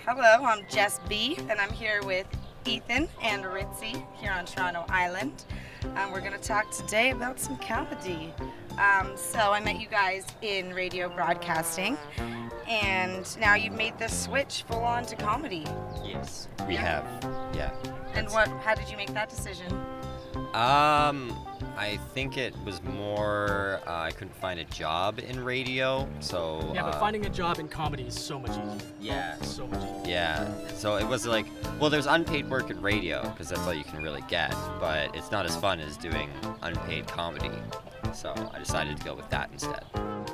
Hello, I'm Jess Be, and I'm here with Ethan and Ritzy here on Toronto Island. We're going to talk today about some comedy. So I met you guys in radio broadcasting, and now you've made the switch full on to comedy. Yes, we have. Yeah. And how did you make that decision? I think it was more I couldn't find a job in radio, so Yeah, but finding a job in comedy is so much easier. yeah, So much easier. yeah. So it was like, well, there's unpaid work at radio because that's all you can really get, but it's not as fun as doing unpaid comedy. So I decided to go with that instead.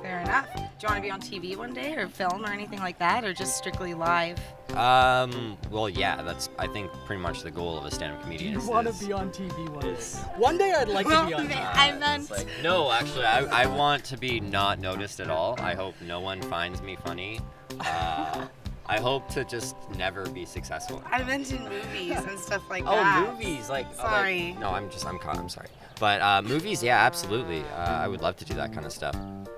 Fair enough. Do you want to be on TV one day, or film, or anything like that, or just strictly live? Well, yeah, that's I think pretty much the goal of a stand-up Do comedian. you want to be on TV one day? One day I'd like to be on TV. I meant... No, actually, I want to be not noticed at all. I hope no one finds me funny. I hope to just never be successful. I meant in movies and stuff like that. Oh, movies, Sorry. no, I'm sorry. But movies, yeah, absolutely. I would love to do that kind of stuff.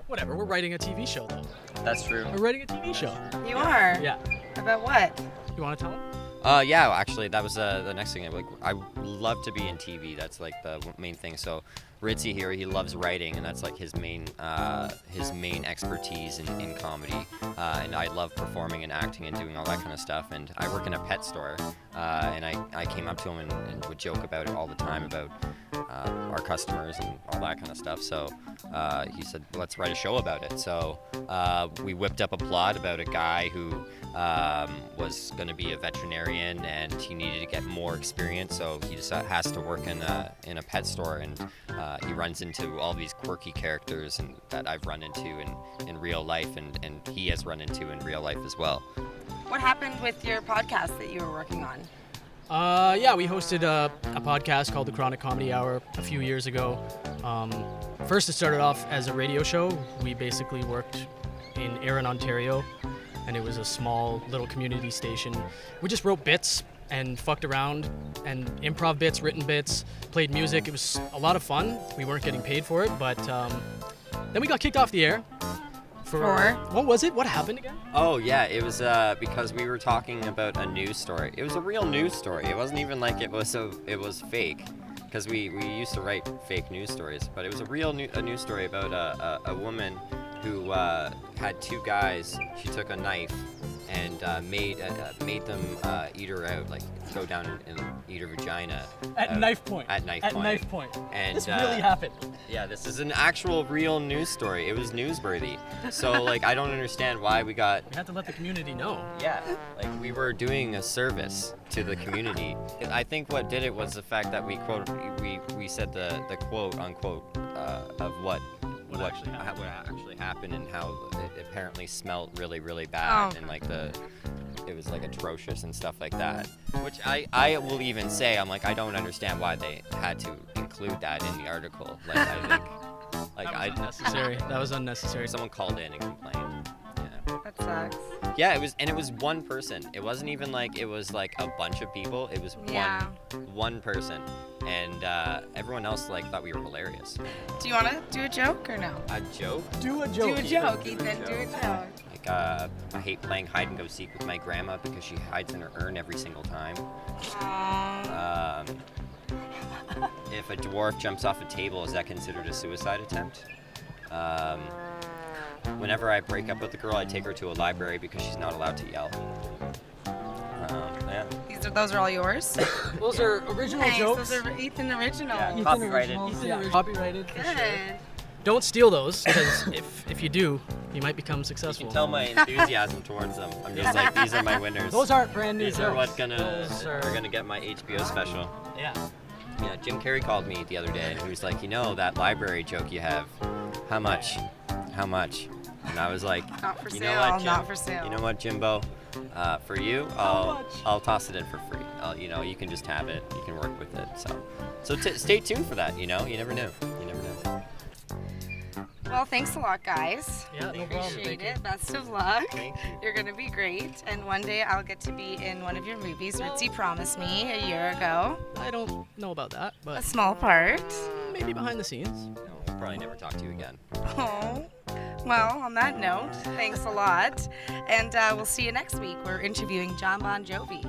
Whatever, we're writing a TV show though. That's true. We're writing a TV show. You are? Yeah. About what? You want to tell them? Yeah, actually, that was the next thing. I would love to be in TV. That's like the main thing. So, Ritzy here, he loves writing, and that's like his main expertise in comedy. And I love performing and acting and doing all that kind of stuff. And I work in a pet store, and I came up to him and would joke about it all the time about our customers and all that kind of stuff. So he said, let's write a show about it. So we whipped up a plot about a guy who was going to be a veterinarian, and he needed to get more experience, so he just has to work in a pet store, and he runs into all these quirky characters and that I've run into in real life, and he has run into in real life as well. What happened with your podcast that you were working on? Yeah, we hosted a podcast called The Chronic Comedy Hour a few years ago. First, it started off as a radio show. We basically worked in Erin, Ontario, and it was a small little community station. We just wrote bits and fucked around, and improv bits, written bits, played music. It was a lot of fun. We weren't getting paid for it, but then we got kicked off the air. For? What was it? What happened again? Oh yeah, it was because we were talking about a news story. It was a real news story. It wasn't even like it was fake, because we used to write fake news stories. But it was a real news story about a woman who had two guys. She took a knife and made them eat her out, like go down and eat her vagina. At knife point. At knife At point. knife point. And This really happened. yeah, this is an actual real news story. It was newsworthy. So like I don't understand why we got. We had to let the community know. Yeah, like we were doing a service to the community. I think what did it was the fact that we said the quote unquote of what actually happened and how it apparently smelled really, really bad, and like it was like atrocious and stuff like that. Which I will even say, I'm like, I don't understand why they had to include that in the article. Like I think Unnecessary. That was unnecessary. someone called in and complained. Yeah. That sucks. Yeah, it was one person. It wasn't even like it was like a bunch of people. It was one person, and everyone else like thought we were hilarious. Do you want to do a joke or no? A joke? Do a Do joke. a joke, Ethan. Do a joke. Like I hate playing hide and go seek with my grandma because she hides in her urn every single time. Aww. If a dwarf jumps off a table, is that considered a suicide attempt? Whenever I break up with a girl, I take her to a library because she's not allowed to yell. Yeah. Those are all yours? Those are original Nice. jokes. Those are Ethan original. Yeah. Ethan Copyrighted. originals. Yeah, copyrighted. For sure. Good. Don't steal those, because if you do, you might become You successful. can tell my enthusiasm towards them. I'm just like, these are my winners. Those aren't brand new These jokes. are what's Those are gonna get my HBO special. Yeah. Yeah, Jim Carrey called me the other day and he was like, that library joke you have, how much? How much? And I was like, Not for you sale. know what, Jim? Not for sale. You know what, Jimbo? For you, I'll toss it in for free. You can just have it. You can work with it. So stay tuned for that. You never know. You never know. Well, thanks a lot, guys. Yeah, no problem. Appreciate Thank you. it. Best of luck. Thank you. You're gonna be great, and one day I'll get to be in one of your movies. Ritzy promised me a year ago. I don't know about that, A but small part. maybe behind the scenes. No, I'll probably never talk to you again. Oh. Well, on that note, thanks a lot. And we'll see you next week. We're interviewing John Bon Jovi.